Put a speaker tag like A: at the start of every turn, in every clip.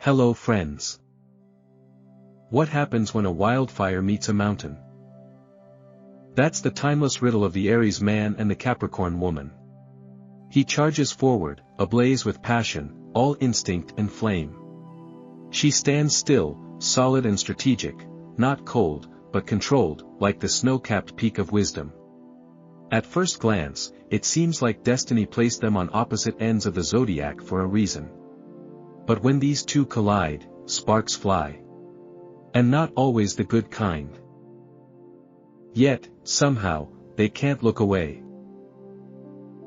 A: Hello friends. What happens when a wildfire meets a mountain? That's the timeless riddle of the Aries man and the Capricorn woman. He charges forward, ablaze with passion, all instinct and flame. She stands still, solid and strategic, not cold, but controlled, like the snow-capped peak of wisdom. At first glance, it seems like destiny placed them on opposite ends of the zodiac for a reason. But when these two collide, sparks fly. And not always the good kind. Yet, somehow, they can't look away.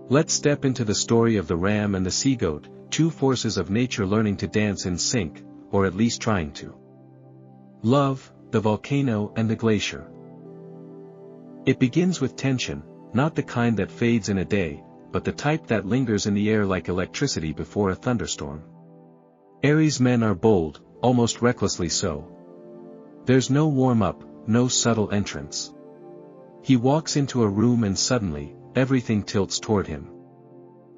A: Let's step into the story of the ram and the sea-goat, two forces of nature learning to dance in sync, or at least trying to. Love, the volcano and the glacier. It begins with tension, not the kind that fades in a day, but the type that lingers in the air like electricity before a thunderstorm. Aries men are bold, almost recklessly so. There's no warm-up, no subtle entrance. He walks into a room and suddenly, everything tilts toward him.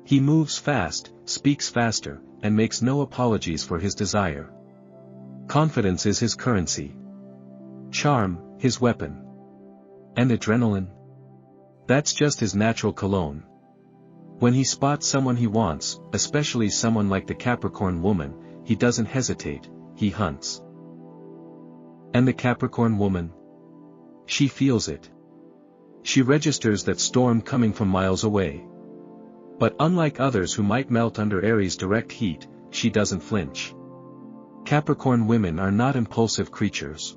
A: He moves fast, speaks faster, and makes no apologies for his desire. Confidence is his currency. Charm, his weapon. And adrenaline? That's just his natural cologne. When he spots someone he wants, especially someone like the Capricorn woman, he doesn't hesitate, he hunts. And the Capricorn woman? She feels it. She registers that storm coming from miles away. But unlike others who might melt under Aries' direct heat, she doesn't flinch. Capricorn women are not impulsive creatures.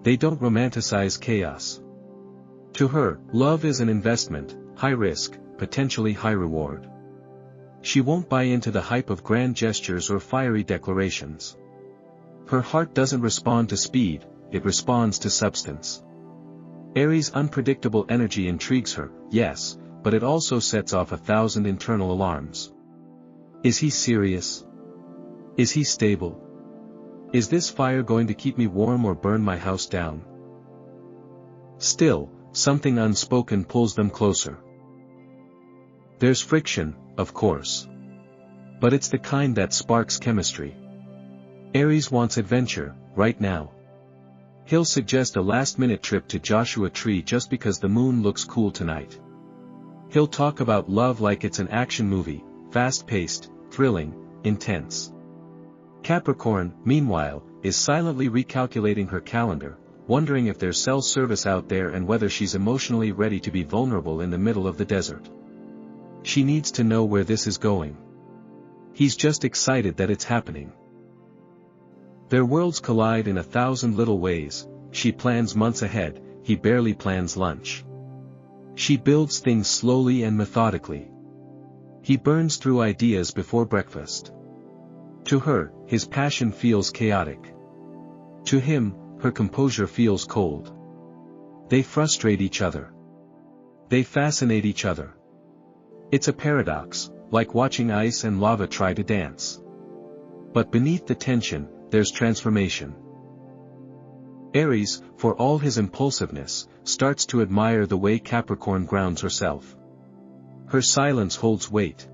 A: They don't romanticize chaos. To her, love is an investment, high risk, potentially high reward. She won't buy into the hype of grand gestures or fiery declarations. Her heart doesn't respond to speed, it responds to substance. Aries' unpredictable energy intrigues her, yes, but it also sets off 1,000 internal alarms. Is he serious? Is he stable? Is this fire going to keep me warm or burn my house down? Still, something unspoken pulls them closer. There's friction, of course. But it's the kind that sparks chemistry. Aries wants adventure, right now. He'll suggest a last-minute trip to Joshua Tree just because the moon looks cool tonight. He'll talk about love like it's an action movie, fast-paced, thrilling, intense. Capricorn, meanwhile, is silently recalculating her calendar, wondering if there's cell service out there and whether she's emotionally ready to be vulnerable in the middle of the desert. She needs to know where this is going. He's just excited that it's happening. Their worlds collide in 1,000 little ways. She plans months ahead, he barely plans lunch. She builds things slowly and methodically. He burns through ideas before breakfast. To her, his passion feels chaotic. To him, her composure feels cold. They frustrate each other. They fascinate each other. It's a paradox, like watching ice and lava try to dance. But beneath the tension, there's transformation. Aries, for all his impulsiveness, starts to admire the way Capricorn grounds herself. Her silence holds weight.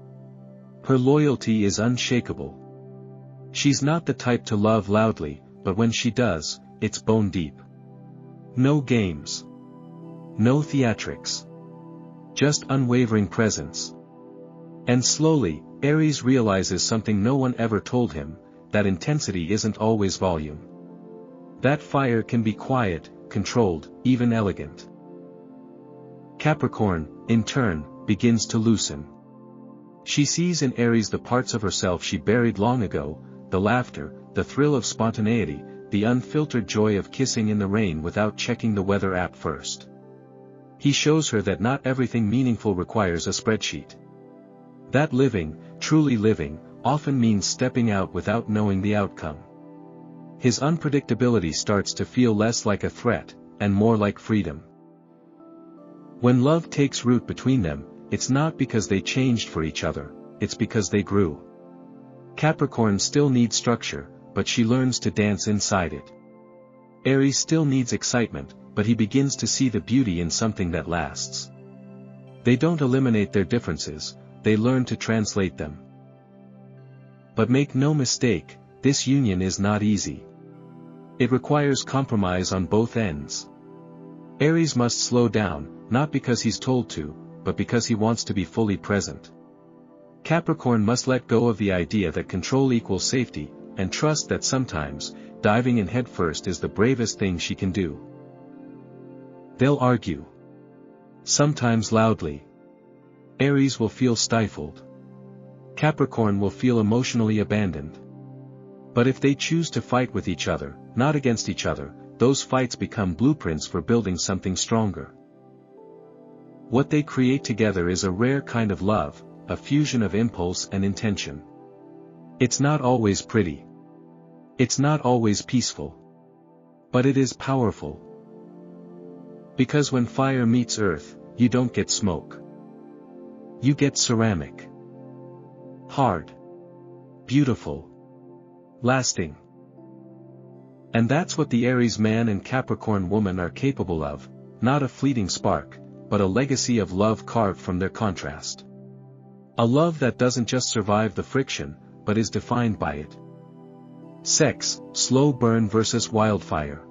A: Her loyalty is unshakable. She's not the type to love loudly, but when she does, it's bone deep. No games. No theatrics. Just unwavering presence. And slowly, Aries realizes something no one ever told him, that intensity isn't always volume. That fire can be quiet, controlled, even elegant. Capricorn, in turn, begins to loosen. She sees in Aries the parts of herself she buried long ago, the laughter, the thrill of spontaneity, the unfiltered joy of kissing in the rain without checking the weather app first. He shows her that not everything meaningful requires a spreadsheet. That living, truly living, often means stepping out without knowing the outcome. His unpredictability starts to feel less like a threat, and more like freedom. When love takes root between them, it's not because they changed for each other, it's because they grew. Capricorn still needs structure, but she learns to dance inside it. Aries still needs excitement, but he begins to see the beauty in something that lasts. They don't eliminate their differences, they learn to translate them. But make no mistake, this union is not easy. It requires compromise on both ends. Aries must slow down, not because he's told to, but because he wants to be fully present. Capricorn must let go of the idea that control equals safety, and trust that sometimes, diving in headfirst is the bravest thing she can do. They'll argue. Sometimes loudly. Aries will feel stifled. Capricorn will feel emotionally abandoned. But if they choose to fight with each other, not against each other, those fights become blueprints for building something stronger. What they create together is a rare kind of love, a fusion of impulse and intention. It's not always pretty. It's not always peaceful. But it is powerful. Because when fire meets earth, you don't get smoke. You get ceramic. Hard. Beautiful. Lasting. And that's what the Aries man and Capricorn woman are capable of, not a fleeting spark, but a legacy of love carved from their contrast. A love that doesn't just survive the friction, but is defined by it. Sex, slow burn versus wildfire.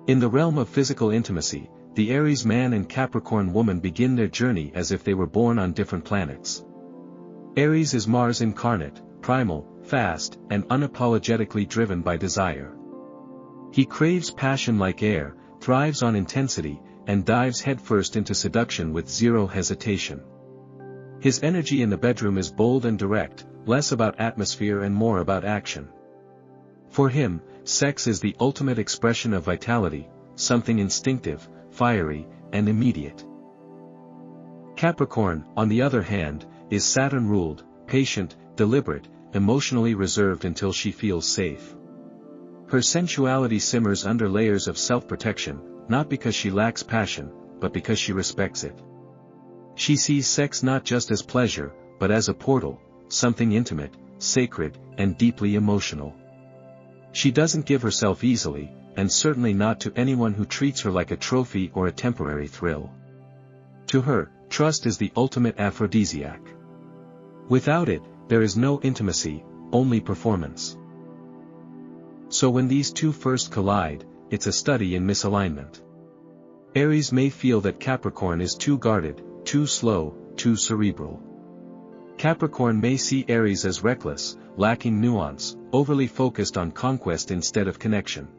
A: In the realm of physical intimacy, the Aries man and Capricorn woman begin their journey as if they were born on different planets. Aries is Mars incarnate, primal, fast, and unapologetically driven by desire. He craves passion like air, thrives on intensity, and dives headfirst into seduction with zero hesitation. His energy in the bedroom is bold and direct, less about atmosphere and more about action. For him, sex is the ultimate expression of vitality, something instinctive, fiery, and immediate. Capricorn, on the other hand, is Saturn-ruled, patient, deliberate, emotionally reserved until she feels safe. Her sensuality simmers under layers of self-protection, not because she lacks passion, but because she respects it. She sees sex not just as pleasure, but as a portal, something intimate, sacred, and deeply emotional. She doesn't give herself easily, and certainly not to anyone who treats her like a trophy or a temporary thrill. To her, trust is the ultimate aphrodisiac. Without it, there is no intimacy, only performance. So when these two first collide, it's a study in misalignment. Aries may feel that Capricorn is too guarded, too slow, too cerebral. Capricorn may see Aries as reckless, lacking nuance, overly focused on conquest instead of connection.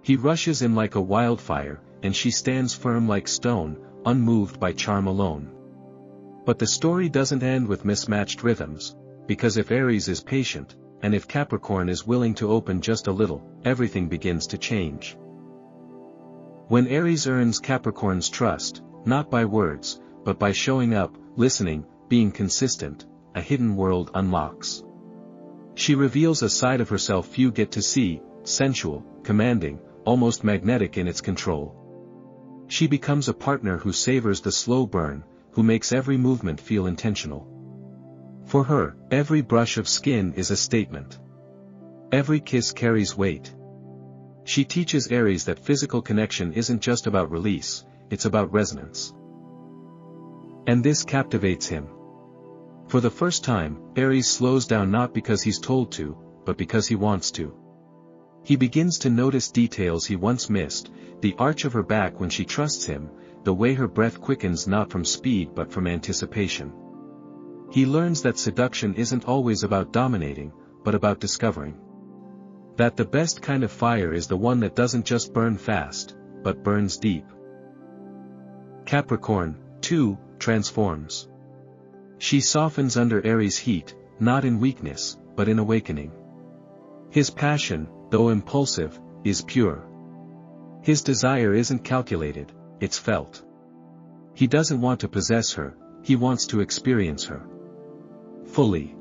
A: He rushes in like a wildfire, and she stands firm like stone, unmoved by charm alone. But the story doesn't end with mismatched rhythms, because if Aries is patient, and if Capricorn is willing to open just a little, everything begins to change. When Aries earns Capricorn's trust, not by words, but by showing up, listening, being consistent, a hidden world unlocks. She reveals a side of herself few get to see, sensual, commanding, almost magnetic in its control. She becomes a partner who savors the slow burn, who makes every movement feel intentional. For her, every brush of skin is a statement. Every kiss carries weight. She teaches Aries that physical connection isn't just about release, it's about resonance. And this captivates him. For the first time, Aries slows down not because he's told to, but because he wants to. He begins to notice details he once missed, the arch of her back when she trusts him, the way her breath quickens not from speed but from anticipation. He learns that seduction isn't always about dominating, but about discovering. That the best kind of fire is the one that doesn't just burn fast, but burns deep. Capricorn, too, transforms. She softens under Aries' heat, not in weakness, but in awakening. His passion, though impulsive, is pure. His desire isn't calculated, it's felt. He doesn't want to possess her, he wants to experience her. Fully.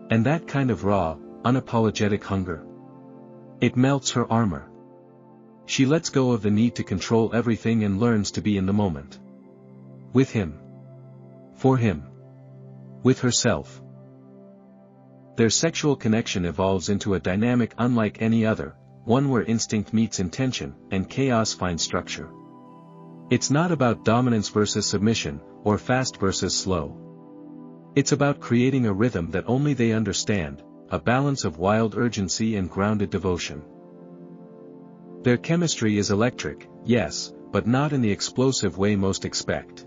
A: And that kind of raw, unapologetic hunger. It melts her armor. She lets go of the need to control everything and learns to be in the moment. With him. For him. With herself. Their sexual connection evolves into a dynamic unlike any other, one where instinct meets intention, and chaos finds structure. It's not about dominance versus submission, or fast versus slow. It's about creating a rhythm that only they understand, a balance of wild urgency and grounded devotion. Their chemistry is electric, yes, but not in the explosive way most expect.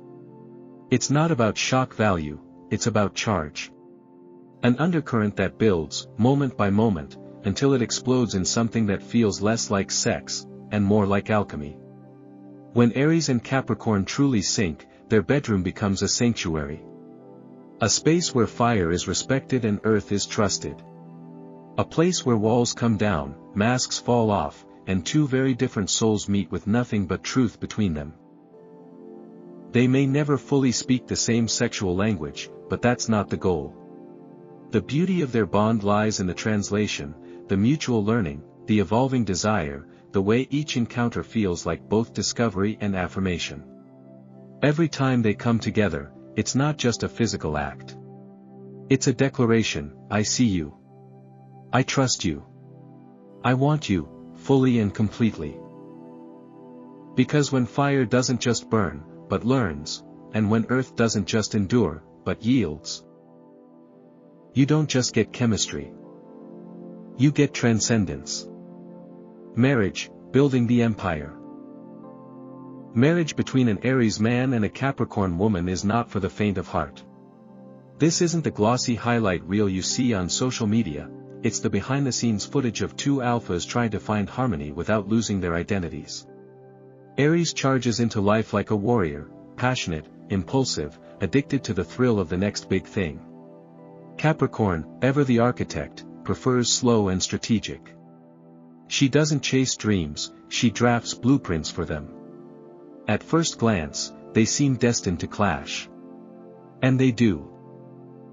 A: It's not about shock value, it's about charge. An undercurrent that builds, moment by moment, until it explodes in something that feels less like sex, and more like alchemy. When Aries and Capricorn truly sync, their bedroom becomes a sanctuary. A space where fire is respected and earth is trusted. A place where walls come down, masks fall off, and two very different souls meet with nothing but truth between them. They may never fully speak the same sexual language, but that's not the goal. The beauty of their bond lies in the translation, the mutual learning, the evolving desire, the way each encounter feels like both discovery and affirmation. Every time they come together, it's not just a physical act. It's a declaration: I see you. I trust you. I want you, fully and completely. Because when fire doesn't just burn, but learns, and when earth doesn't just endure, but yields, you don't just get chemistry. You get transcendence. Marriage, building the empire. Marriage between an Aries man and a Capricorn woman is not for the faint of heart. This isn't the glossy highlight reel you see on social media, it's the behind-the-scenes footage of two alphas trying to find harmony without losing their identities. Aries charges into life like a warrior, passionate, impulsive, addicted to the thrill of the next big thing. Capricorn, ever the architect, prefers slow and strategic. She doesn't chase dreams, she drafts blueprints for them. At first glance, they seem destined to clash. And they do.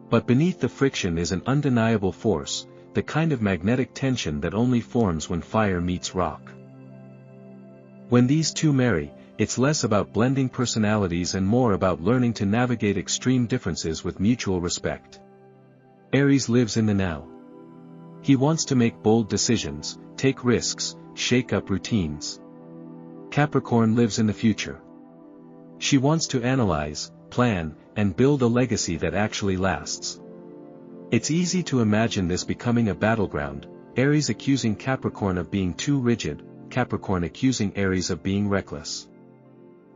A: But beneath the friction is an undeniable force, the kind of magnetic tension that only forms when fire meets rock. When these two marry, it's less about blending personalities and more about learning to navigate extreme differences with mutual respect. Aries lives in the now. He wants to make bold decisions, take risks, shake up routines. Capricorn lives in the future. She wants to analyze, plan, and build a legacy that actually lasts. It's easy to imagine this becoming a battleground, Aries accusing Capricorn of being too rigid, Capricorn accusing Aries of being reckless.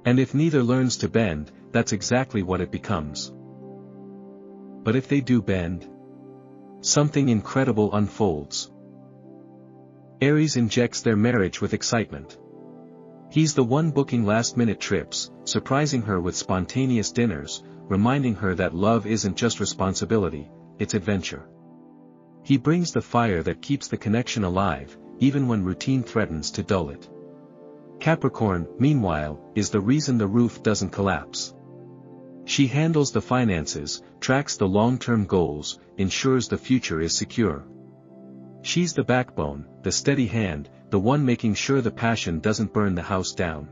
A: And if neither learns to bend, that's exactly what it becomes. But if they do bend, something incredible unfolds. Aries injects their marriage with excitement. He's the one booking last-minute trips, surprising her with spontaneous dinners, reminding her that love isn't just responsibility, it's adventure. He brings the fire that keeps the connection alive, even when routine threatens to dull it. Capricorn, meanwhile, is the reason the roof doesn't collapse. She handles the finances, tracks the long-term goals, ensures the future is secure. She's the backbone, the steady hand, the one making sure the passion doesn't burn the house down.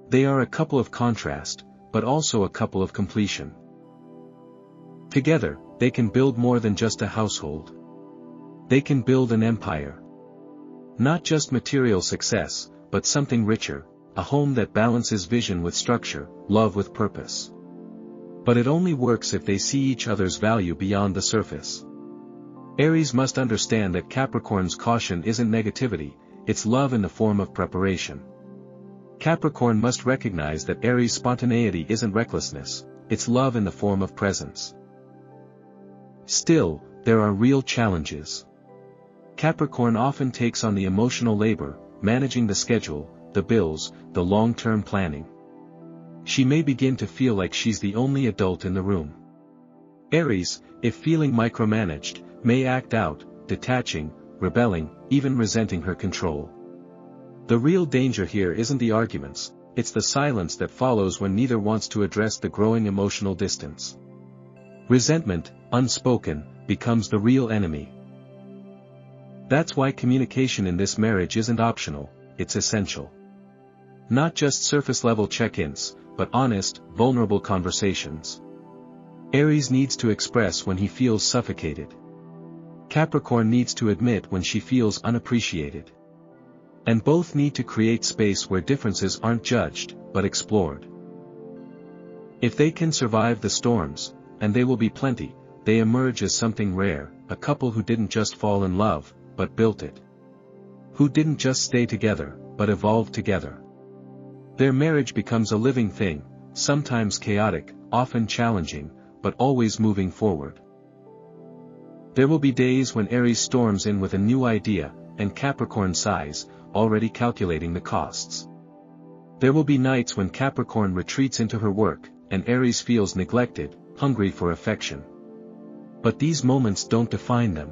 A: They are a couple of contrast, but also a couple of completion. Together, they can build more than just a household. They can build an empire. Not just material success, but something richer, a home that balances vision with structure, love with purpose. But it only works if they see each other's value beyond the surface. Aries must understand that Capricorn's caution isn't negativity, it's love in the form of preparation. Capricorn must recognize that Aries' spontaneity isn't recklessness, it's love in the form of presence. Still, there are real challenges. Capricorn often takes on the emotional labor, managing the schedule, the bills, the long-term planning. She may begin to feel like she's the only adult in the room. Aries, if feeling micromanaged, may act out, detaching, rebelling, even resenting her control. The real danger here isn't the arguments, it's the silence that follows when neither wants to address the growing emotional distance. Resentment, unspoken, becomes the real enemy. That's why communication in this marriage isn't optional, it's essential. Not just surface-level check-ins, but honest, vulnerable conversations. Aries needs to express when he feels suffocated. Capricorn needs to admit when she feels unappreciated. And both need to create space where differences aren't judged, but explored. If they can survive the storms, and they will be plenty, they emerge as something rare, a couple who didn't just fall in love, but built it. Who didn't just stay together, but evolved together. Their marriage becomes a living thing, sometimes chaotic, often challenging, but always moving forward. There will be days when Aries storms in with a new idea, and Capricorn sighs, already calculating the costs. There will be nights when Capricorn retreats into her work, and Aries feels neglected, hungry for affection. But these moments don't define them.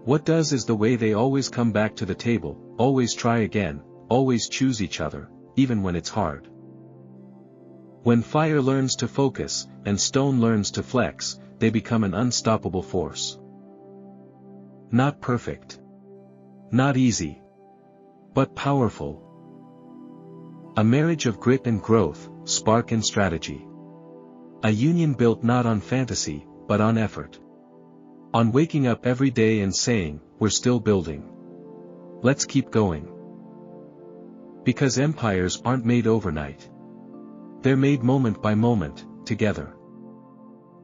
A: What does is the way they always come back to the table, always try again, always choose each other, even when it's hard. When fire learns to focus, and stone learns to flex, they become an unstoppable force. Not perfect. Not easy. But powerful. A marriage of grit and growth, spark and strategy. A union built not on fantasy, but on effort. On waking up every day and saying, we're still building. Let's keep going. Because empires aren't made overnight. They're made moment by moment, together.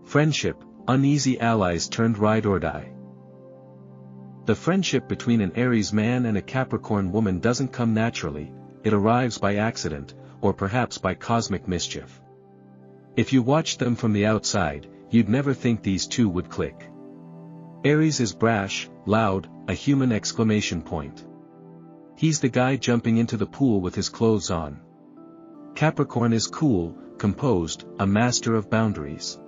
A: Friendship, uneasy allies turned ride or die. The friendship between an Aries man and a Capricorn woman doesn't come naturally, it arrives by accident, or perhaps by cosmic mischief. If you watched them from the outside, you'd never think these two would click. Aries is brash, loud, a human exclamation point. He's the guy jumping into the pool with his clothes on. Capricorn is cool, composed, a master of boundaries.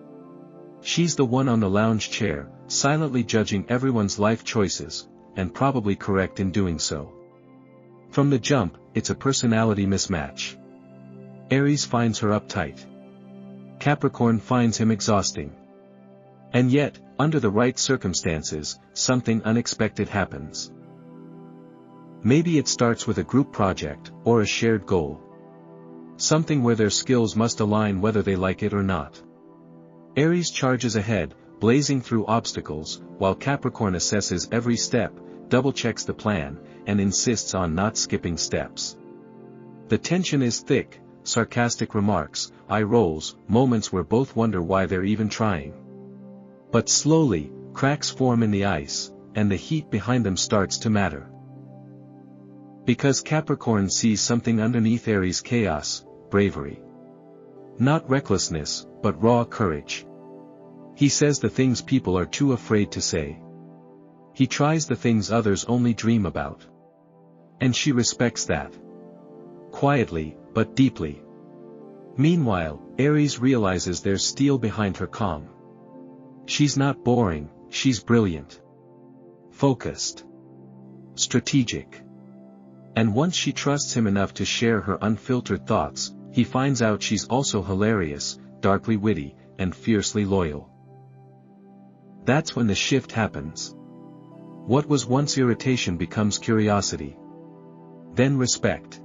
A: She's the one on the lounge chair, silently judging everyone's life choices, and probably correct in doing so. From the jump, it's a personality mismatch. Aries finds her uptight. Capricorn finds him exhausting. And yet, under the right circumstances, something unexpected happens. Maybe it starts with a group project, or a shared goal. Something where their skills must align whether they like it or not. Aries charges ahead, blazing through obstacles, while Capricorn assesses every step, double-checks the plan, and insists on not skipping steps. The tension is thick, sarcastic remarks, eye rolls, moments where both wonder why they're even trying. But slowly, cracks form in the ice, and the heat behind them starts to matter. Because Capricorn sees something underneath Aries' chaos, bravery. Not recklessness, but raw courage. He says the things people are too afraid to say. He tries the things others only dream about. And she respects that. Quietly, but deeply. Meanwhile, Aries realizes there's steel behind her calm. She's not boring, she's brilliant. Focused. Strategic. And once she trusts him enough to share her unfiltered thoughts, he finds out she's also hilarious, darkly witty, and fiercely loyal. That's when the shift happens. What was once irritation becomes curiosity. Then respect.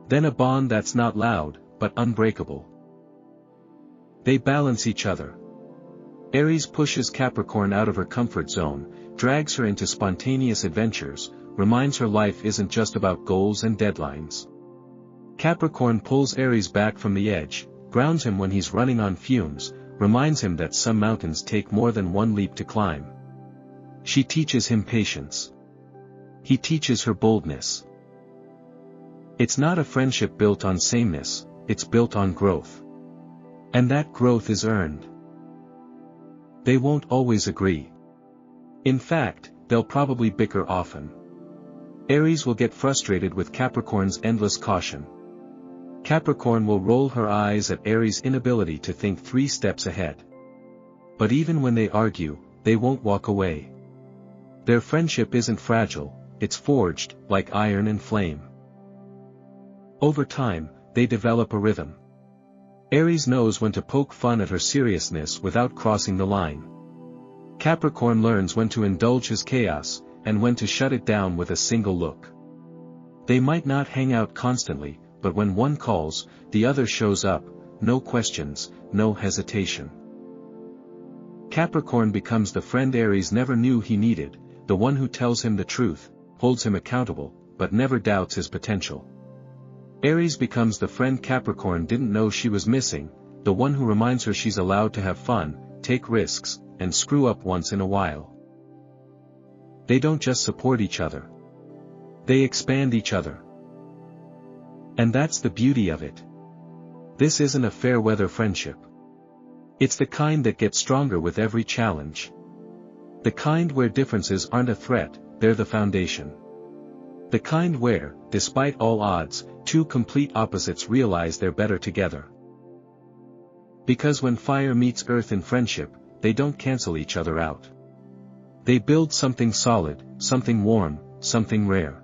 A: Then a bond that's not loud, but unbreakable. They balance each other. Aries pushes Capricorn out of her comfort zone, drags her into spontaneous adventures, reminds her life isn't just about goals and deadlines. Capricorn pulls Aries back from the edge, grounds him when he's running on fumes, reminds him that some mountains take more than one leap to climb. She teaches him patience. He teaches her boldness. It's not a friendship built on sameness, it's built on growth. And that growth is earned. They won't always agree. In fact, they'll probably bicker often. Aries will get frustrated with Capricorn's endless caution. Capricorn will roll her eyes at Aries' inability to think 3 steps ahead. But even when they argue, they won't walk away. Their friendship isn't fragile, it's forged, like iron and flame. Over time, they develop a rhythm. Aries knows when to poke fun at her seriousness without crossing the line. Capricorn learns when to indulge his chaos, and when to shut it down with a single look. They might not hang out constantly, but when one calls, the other shows up, no questions, no hesitation. Capricorn becomes the friend Aries never knew he needed, the one who tells him the truth, holds him accountable, but never doubts his potential. Aries becomes the friend Capricorn didn't know she was missing, the one who reminds her she's allowed to have fun, take risks, and screw up once in a while. They don't just support each other. They expand each other. And that's the beauty of it. This isn't a fair-weather friendship. It's the kind that gets stronger with every challenge. The kind where differences aren't a threat, they're the foundation. The kind where, despite all odds, two complete opposites realize they're better together. Because when fire meets earth in friendship, they don't cancel each other out. They build something solid, something warm, something rare.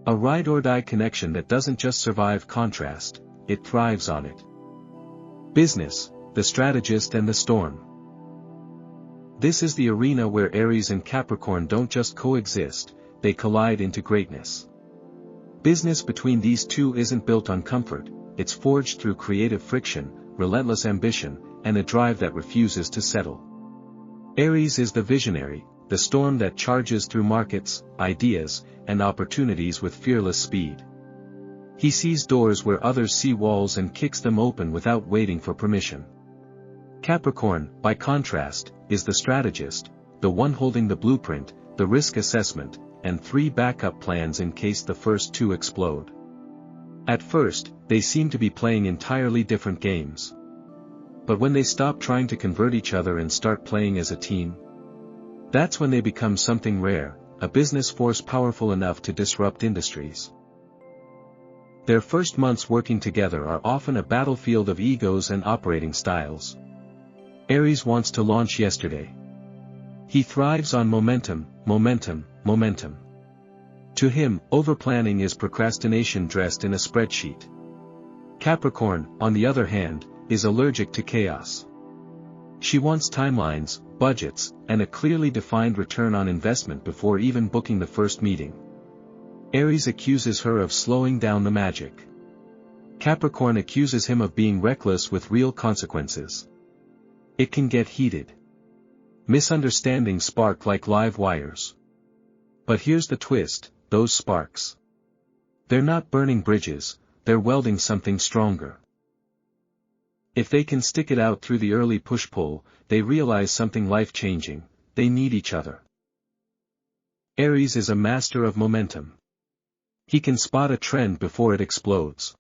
A: A ride-or-die connection that doesn't just survive contrast, it thrives on it. Business, the strategist and the storm. This is the arena where Aries and Capricorn don't just coexist, they collide into greatness. Business between these two isn't built on comfort, it's forged through creative friction, relentless ambition, and a drive that refuses to settle. Aries is the visionary, the storm that charges through markets, ideas, and opportunities with fearless speed. He sees doors where others see walls and kicks them open without waiting for permission. Capricorn, by contrast, is the strategist, the one holding the blueprint, the risk assessment, and 3 backup plans in case the first 2 explode. At first, they seem to be playing entirely different games. But when they stop trying to convert each other and start playing as a team, that's when they become something rare, a business force powerful enough to disrupt industries. Their first months working together are often a battlefield of egos and operating styles. Aries wants to launch yesterday. He thrives on momentum, momentum, momentum. To him, overplanning is procrastination dressed in a spreadsheet. Capricorn, on the other hand, is allergic to chaos. She wants timelines, budgets, and a clearly defined return on investment before even booking the first meeting. Aries accuses her of slowing down the magic. Capricorn accuses him of being reckless with real consequences. It can get heated. Misunderstandings spark like live wires. But here's the twist, those sparks. They're not burning bridges, they're welding something stronger. If they can stick it out through the early push-pull, they realize something life-changing, they need each other. Aries is a master of momentum. He can spot a trend before it explodes.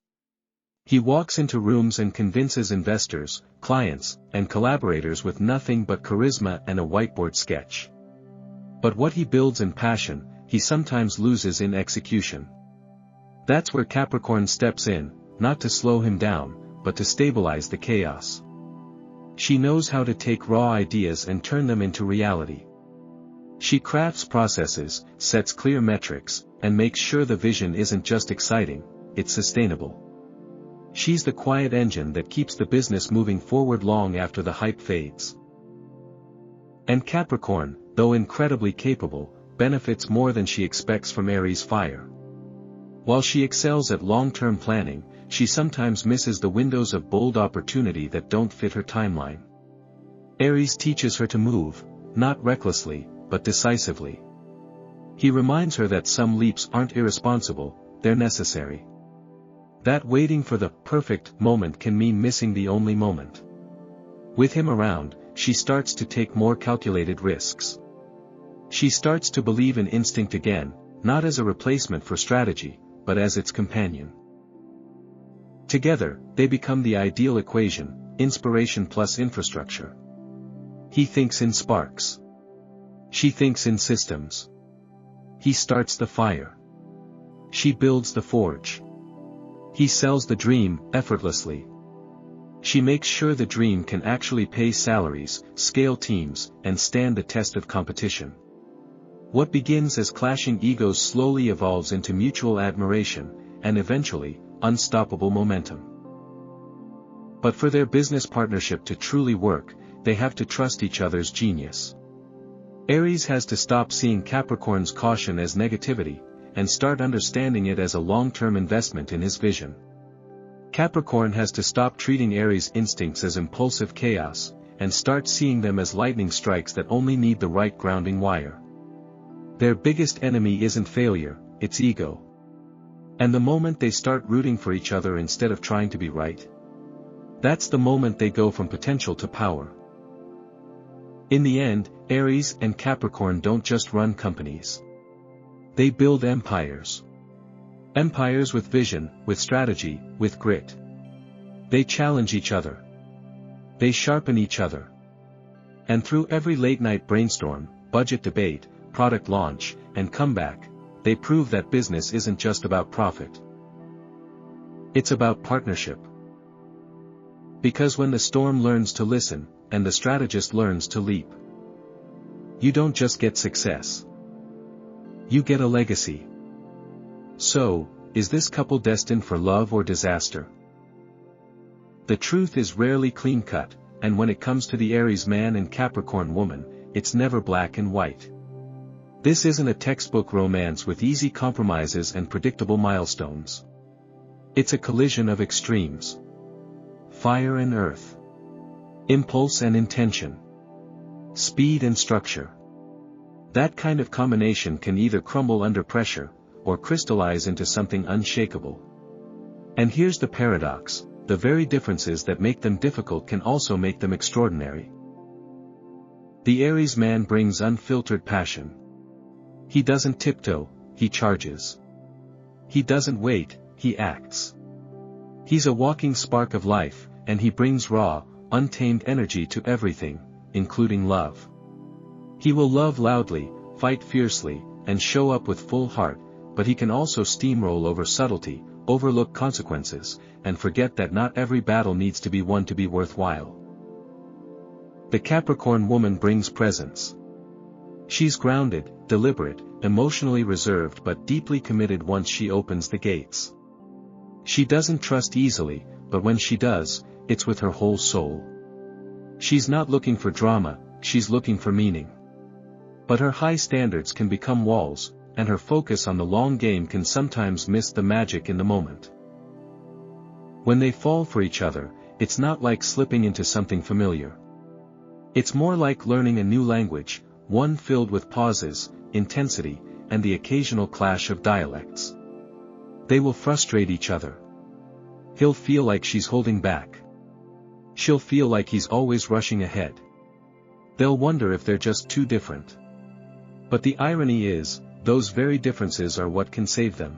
A: He walks into rooms and convinces investors, clients, and collaborators with nothing but charisma and a whiteboard sketch. But what he builds in passion, he sometimes loses in execution. That's where Capricorn steps in, not to slow him down, but to stabilize the chaos. She knows how to take raw ideas and turn them into reality. She crafts processes, sets clear metrics, and makes sure the vision isn't just exciting, it's sustainable. She's the quiet engine that keeps the business moving forward long after the hype fades. And Capricorn, though incredibly capable, benefits more than she expects from Aries' fire. While she excels at long-term planning, she sometimes misses the windows of bold opportunity that don't fit her timeline. Aries teaches her to move, not recklessly, but decisively. He reminds her that some leaps aren't irresponsible, they're necessary. That waiting for the perfect moment can mean missing the only moment. With him around, she starts to take more calculated risks. She starts to believe in instinct again, not as a replacement for strategy, but as its companion. Together, they become the ideal equation, inspiration plus infrastructure. He thinks in sparks. She thinks in systems. He starts the fire. She builds the forge. He sells the dream, effortlessly. She makes sure the dream can actually pay salaries, scale teams, and stand the test of competition. What begins as clashing egos slowly evolves into mutual admiration, and eventually, unstoppable momentum. But for their business partnership to truly work, they have to trust each other's genius. Aries has to stop seeing Capricorn's caution as negativity, and start understanding it as a long-term investment in his vision. Capricorn has to stop treating Aries' instincts as impulsive chaos, and start seeing them as lightning strikes that only need the right grounding wire. Their biggest enemy isn't failure, it's ego. And the moment they start rooting for each other instead of trying to be right, that's the moment they go from potential to power. In the end, Aries and Capricorn don't just run companies. They build empires. Empires with vision, with strategy, with grit. They challenge each other. They sharpen each other. And through every late-night brainstorm, budget debate, product launch, and comeback, they prove that business isn't just about profit. It's about partnership. Because when the storm learns to listen, and the strategist learns to leap, you don't just get success. You get a legacy. So, is this couple destined for love or disaster? The truth is rarely clean-cut, and when it comes to the Aries man and Capricorn woman, it's never black and white. This isn't a textbook romance with easy compromises and predictable milestones. It's a collision of extremes. Fire and earth. Impulse and intention. Speed and structure. That kind of combination can either crumble under pressure, or crystallize into something unshakable. And here's the paradox: the very differences that make them difficult can also make them extraordinary. The Aries man brings unfiltered passion. He doesn't tiptoe, he charges. He doesn't wait, he acts. He's a walking spark of life, and he brings raw, untamed energy to everything, including love. He will love loudly, fight fiercely, and show up with full heart, but he can also steamroll over subtlety, overlook consequences, and forget that not every battle needs to be won to be worthwhile. The Capricorn woman brings presence. She's grounded, deliberate, emotionally reserved but deeply committed once she opens the gates. She doesn't trust easily, but when she does, it's with her whole soul. She's not looking for drama, she's looking for meaning. But her high standards can become walls, and her focus on the long game can sometimes miss the magic in the moment. When they fall for each other, it's not like slipping into something familiar. It's more like learning a new language, one filled with pauses, intensity, and the occasional clash of dialects. They will frustrate each other. He'll feel like she's holding back. She'll feel like he's always rushing ahead. They'll wonder if they're just too different. But the irony is, those very differences are what can save them.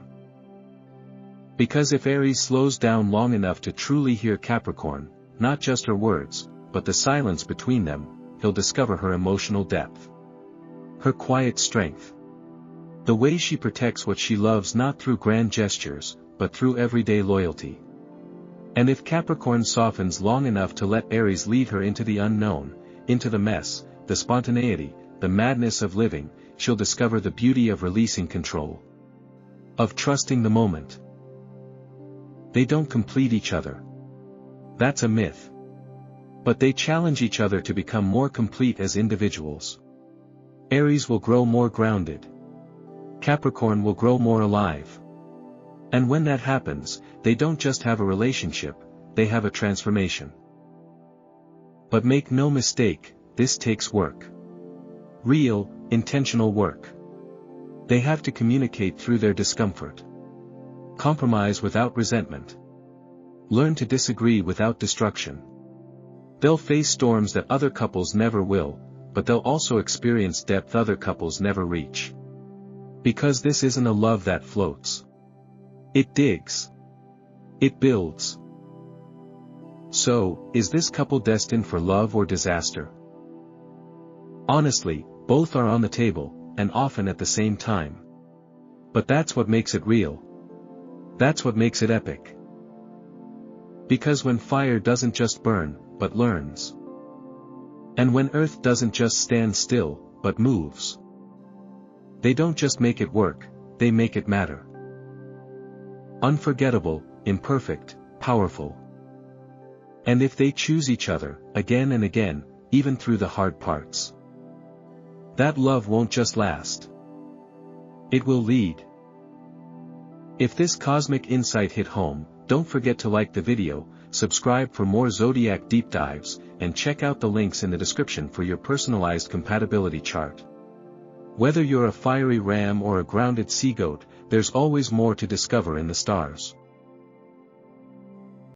A: Because if Aries slows down long enough to truly hear Capricorn, not just her words, but the silence between them, he'll discover her emotional depth. Her quiet strength. The way she protects what she loves not through grand gestures, but through everyday loyalty. And if Capricorn softens long enough to let Aries lead her into the unknown, into the mess, the spontaneity, the madness of living, she'll discover the beauty of releasing control. Of trusting the moment. They don't complete each other. That's a myth. But they challenge each other to become more complete as individuals. Aries will grow more grounded. Capricorn will grow more alive. And when that happens, they don't just have a relationship, they have a transformation. But make no mistake, this takes work. Real, intentional work. They have to communicate through their discomfort. Compromise without resentment. Learn to disagree without destruction. They'll face storms that other couples never will, but they'll also experience depth other couples never reach. Because this isn't a love that floats. It digs. It builds. So, is this couple destined for love or disaster? Honestly, both are on the table, and often at the same time. But that's what makes it real. That's what makes it epic. Because when fire doesn't just burn, but learns. And when earth doesn't just stand still, but moves. They don't just make it work, they make it matter. Unforgettable, imperfect, powerful. And if they choose each other, again and again, even through the hard parts, that love won't just last. It will lead. If this cosmic insight hit home, don't forget to like the video, subscribe for more zodiac deep dives, and check out the links in the description for your personalized compatibility chart. Whether you're a fiery ram or a grounded sea goat, there's always more to discover in the stars.